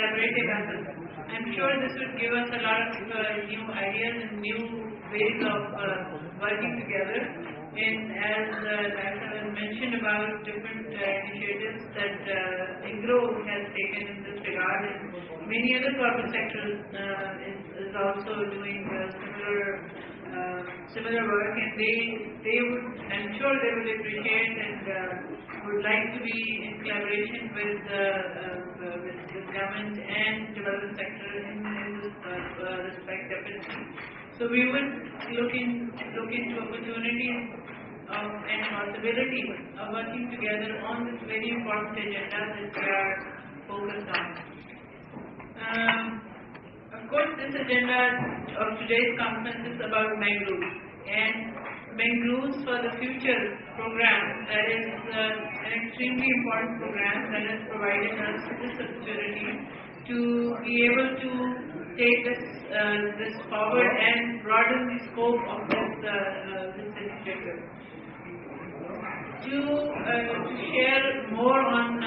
collaborative effort. I'm sure this would give us a lot of new ideas and new ways of working together. And as Dr. has mentioned about different initiatives that Mangroves has taken in this regard, and many other corporate sectors is also doing similar work, and they would, I'm sure they would appreciate and would like to be in collaboration with government and development sector in this respect definitely. So we would look into opportunities and possibility of working together on this very important agenda that we are focused on. Of course, this agenda of today's conference is about mangroves, and Mangroves for the Future program, that is an extremely important program that has provided us this opportunity to be able to take this forward and broaden the scope of this initiative. To share more on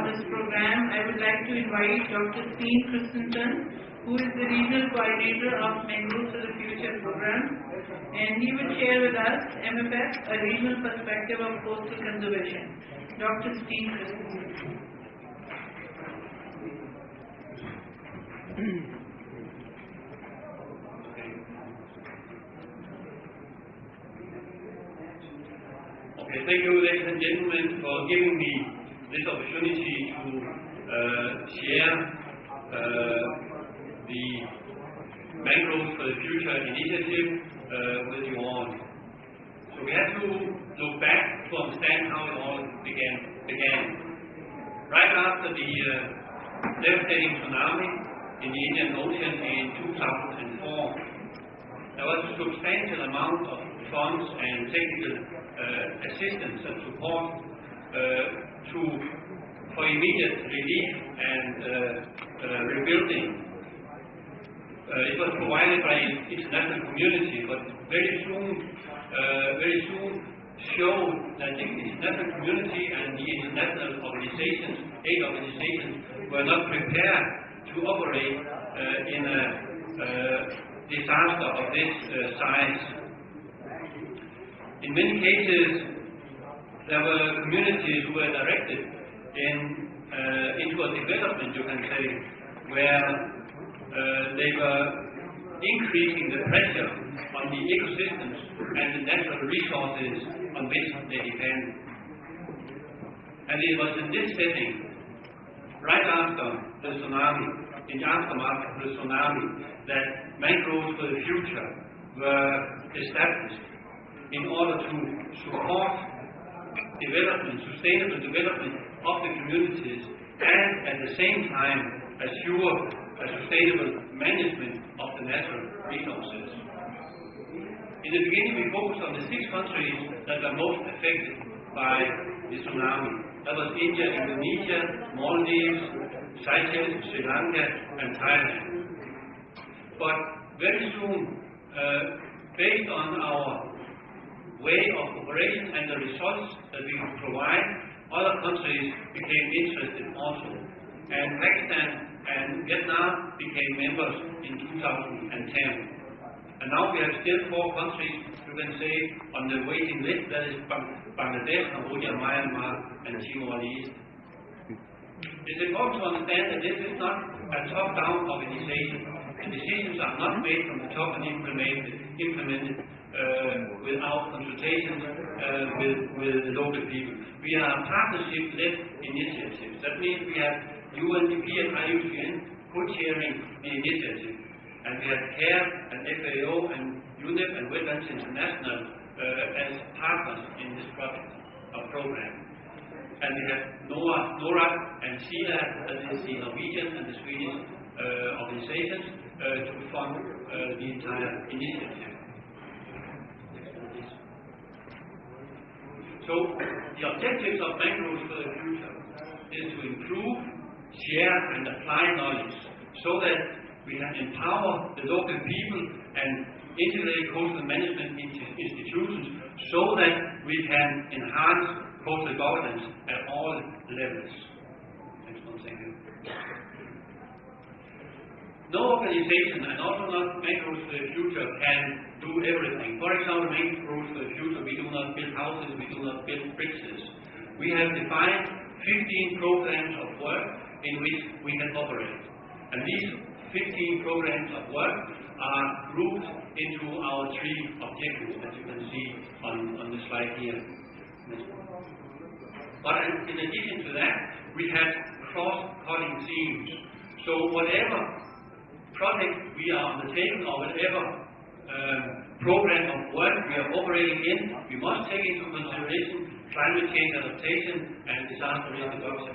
this program, I would like to invite Dr. Steen Christensen, who is the Regional Coordinator of Mangroves for the Future program, and he will share with us MFF, a regional perspective of coastal conservation. Dr. Steen Christensen. Okay, thank you, ladies and gentlemen, for giving me this opportunity to share the Mangroves for the Future initiative with you all. So we have to look back to understand how it all began. Right after the devastating tsunami in the Indian Ocean in 2004, there was a substantial amount of funds and technical assistance and support for immediate relief and rebuilding. It was provided by the international community, but very soon showed that the international community and the international organizations, aid organizations, were not prepared to operate in a disaster of this size. In many cases, there were communities who were directed into a development, you can say, where they were increasing the pressure on the ecosystems and the natural resources on which they depend. And it was in this setting, right after the tsunami, in the aftermath of the tsunami, that Mangroves for the Future were established in order to support development, sustainable development of the communities, and at the same time assure a sustainable management of the natural resources. In the beginning, we focused on the 6 countries that were most affected by the tsunami. That was India, Indonesia, Maldives, Seychelles, Sri Lanka, and Thailand. But very soon, based on our way of operation and the results that we could provide, other countries became interested also. And Pakistan and Vietnam became members in 2010. And now we have still 4 countries, you can say, on the waiting list. That is Bangladesh, Cambodia, Myanmar, and Timor-Leste. It's important to understand that this is not a top-down organization. The decisions are not made from the top and implemented without consultations with the local people. We are partnership-led initiatives. That means we have UNDP and IUCN co-chairing the initiative. And we have CARE and FAO and UNEP and Wetlands International as partners in this project or program. And we have NORAD and SILA, that is the Norwegian and the Swedish organizations, to fund the entire initiative. So the objectives of Mangroves for the Future is to improve, share and apply knowledge so that we can empower the local people and integrate coastal management institutions so that we can enhance coastal governance at all levels. Next one, thank you. no organization, and also not Mangroves for the Future, can do everything. For example, Mangroves for the Future, we do not build houses, we do not build bridges. We have defined 15 programs of work in which we can operate. And these 15 programs of work are grouped into our 3 objectives that you can see on the slide here. But in addition to that, we have cross-cutting themes. So whatever project we are undertaking or whatever program of work we are operating in, we must take into consideration climate change adaptation and disaster risk reduction.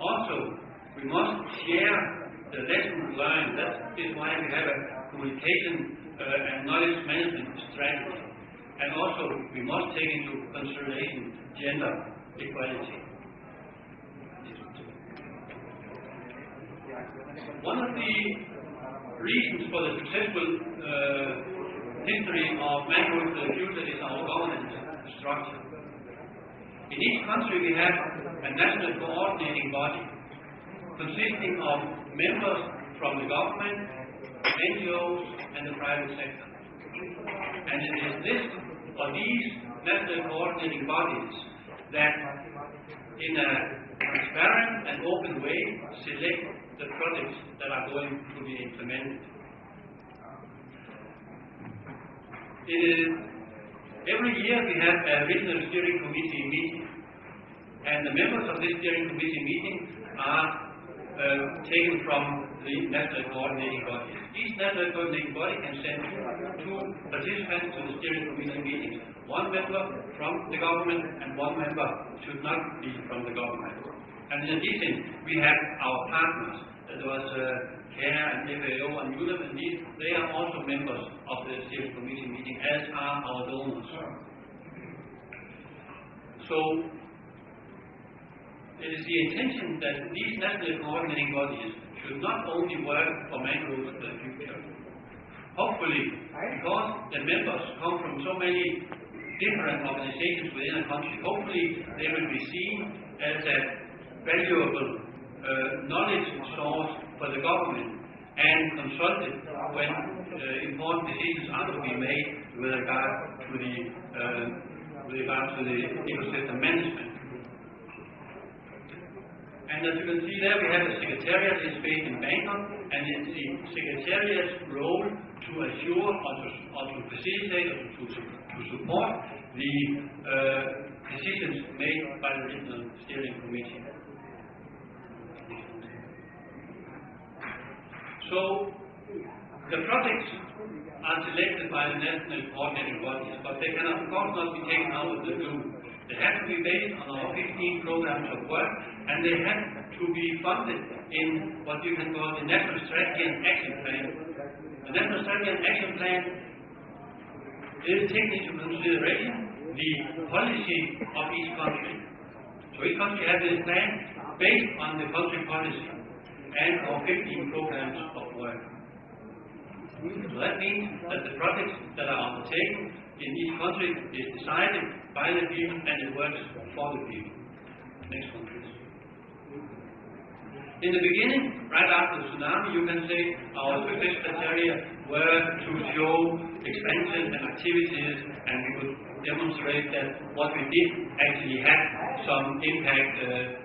Also, we must share the lessons learned. That is why we have a communication and knowledge management strategy. And also, we must take into consideration gender equality. One of the reasons for the successful history of Mangroves for the Future is our governance structure. In each country we have a national coordinating body consisting of members from the government, NGOs and the private sector. And it is these national coordinating bodies that in a transparent and open way select the projects that are going to be implemented. Every year we have a regional steering committee meeting, and the members of this steering committee meeting are taken from the national coordinating bodies. Each national coordinating body can send 2 participants to the steering committee meetings. 1 member from the government and 1 member should not be from the government. And in addition, we have our partners. There was CARE and FAO and UNEP, and they are also members of the steering committee meeting, as are our donors. So, it is the intention that these national coordinating bodies should not only work for Mangroves for the Future. Hopefully, because the members come from so many different organizations within a country, hopefully they will be seen as a valuable knowledge source for the government and consulted when important decisions are to be made with regard to the ecosystem management. And as you can see there, we have a secretariat is based in Bangkok, and it's the secretariat's role to assure or to facilitate or to support the decisions made by the regional steering committee. So, the projects are selected by the national coordinating bodies, but they can of course not be taken out of the blue. They have to be based on our 15 programs of work, and they have to be funded in what you can call the National Strategy and Action Plan. The National Strategy and Action Plan is taking into consideration the policy of each country. So each country has this plan based on the country policy and our 15 programs of work. So that means that the projects that are undertaken in each country is decided by the people and it works for the people. Next one, please. In the beginning, right after the tsunami, you can say our success criteria were to show expansion and activities, and we could demonstrate that what we did actually had some impact,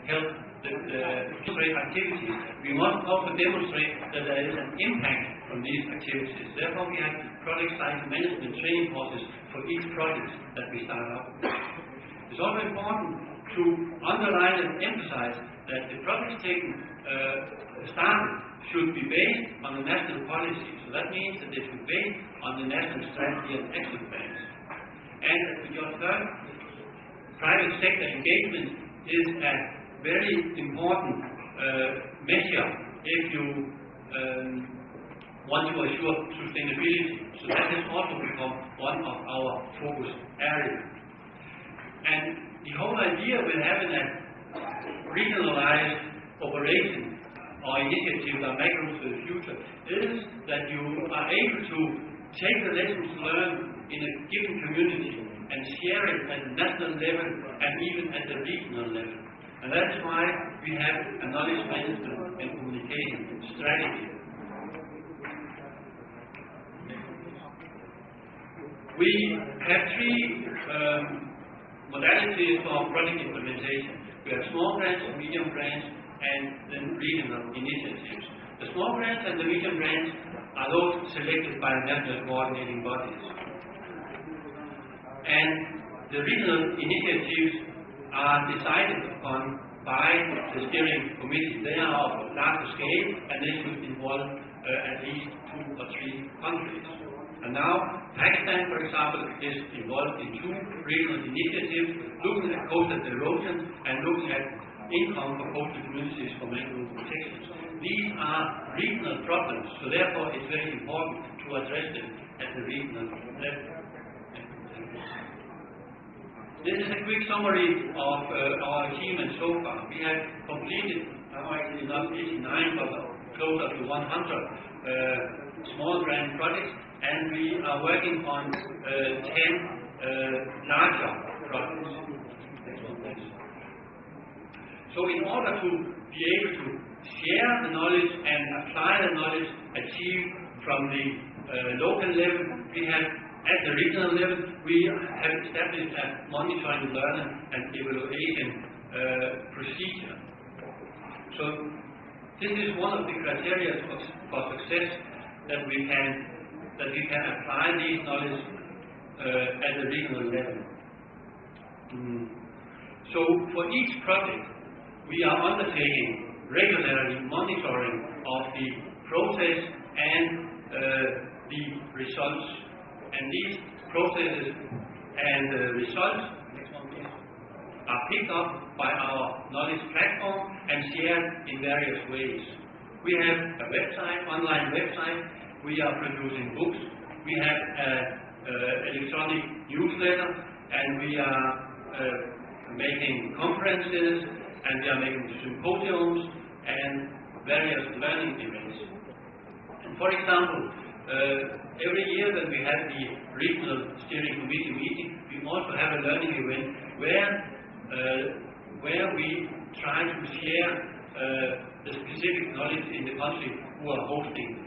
helped demonstrate activities. We must also demonstrate that there is an impact from these activities. Therefore, we have project cycle management training courses for each project that we start up. It's also important to underline and emphasize that the projects taken started should be based on the national policy. So that means that they should be based on the national strategy and action plans. And as we just heard, private sector engagement is a very important measure if you want to assure sustainability. So that has also become one of our focus areas. And the whole idea with having a regionalized operation or initiative like Mangroves for the Future is that you are able to take the lessons learned in a given community and share it at the national level and even at the regional level. And that is why we have a knowledge management and communication strategy. We have three modalities for project implementation. We have small grants, medium grants, and then regional initiatives. The small grants and the medium grants are those selected by national coordinating bodies. And the regional initiatives are decided upon by the steering committee. They are of larger scale and they should involve at least 2 or 3 countries. And now Pakistan, for example, is involved in 2 regional initiatives looking at coastal erosion and looking at income for coastal communities for mangrove protection. These are regional problems, so therefore it's very important to address them at the regional level. This is a quick summary of our achievements so far. We have completed, actually not 89, but closer to 100 small grant projects, and we are working on 10 larger projects. Next one, please. So in order to be able to share the knowledge and apply the knowledge achieved from the local level, we have at the regional level, we have established a monitoring, learning and evaluation procedure. So this is one of the criteria for success that we can apply these knowledge at the regional level. So for each project, we are undertaking regularly monitoring of the process and the results. And these processes and results are picked up by our knowledge platform and shared in various ways. We have a website, online website. We are producing books. We have an electronic newsletter, and we are making conferences, and we are making symposiums and various learning events. And for example, every year when we have the regional steering committee meeting, we also have a learning event where we try to share the specific knowledge in the country who are hosting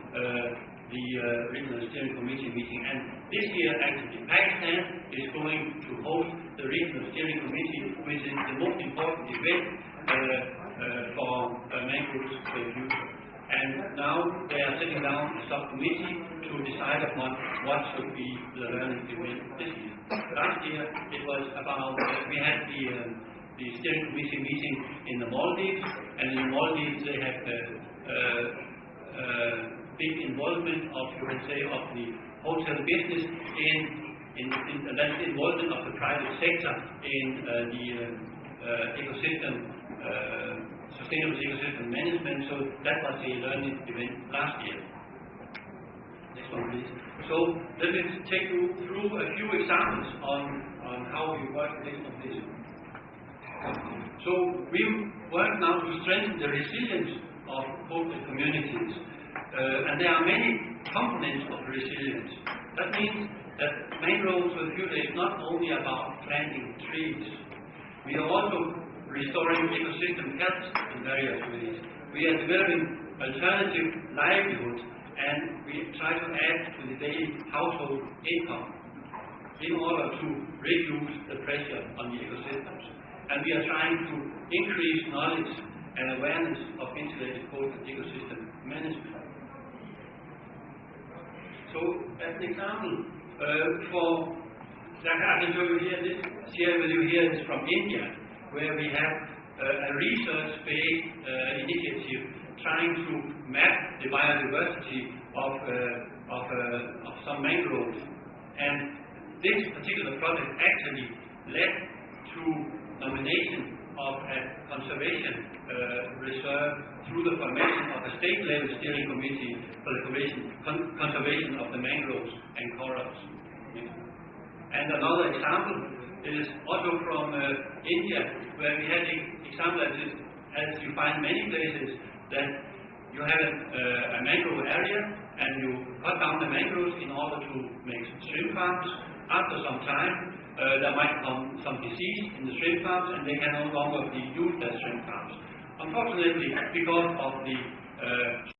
the regional steering committee meeting. And this year, actually, Pakistan is going to host the regional steering committee, which is the most important event for mangroves future. And now they are sitting down in a subcommittee to decide upon what should be the learning event this year. Last year it was about, we had the steering committee meeting in the Maldives, and in the Maldives they have big involvement of, you can say, of the hotel business in that's the involvement of the private sector in the ecosystem, sustainable ecosystem management. So that was the learning event last year. Next one, please. So let me take you through a few examples on how we work based on this. So we work now to strengthen the resilience of coastal communities, and there are many components of resilience. That means that mangroves for the future is not only about planting trees. We are also restoring ecosystem health in various ways. We are developing alternative livelihoods, and we try to add to the daily household income in order to reduce the pressure on the ecosystems. And we are trying to increase knowledge and awareness of integrated coastal ecosystem management. So, as an example, I can show you here, share with you here is from India, where we have a research-based initiative trying to map the biodiversity of some mangroves. And this particular project actually led to nomination of a conservation reserve through the formation of a state-level steering committee for the conservation of the mangroves and corals. And another example is also from India, where we had an example as you find many places, that you have a mangrove area and you cut down the mangroves in order to make shrimp farms. After some time, there might come some disease in the shrimp farms and they can no longer be used as shrimp farms. Unfortunately, because of the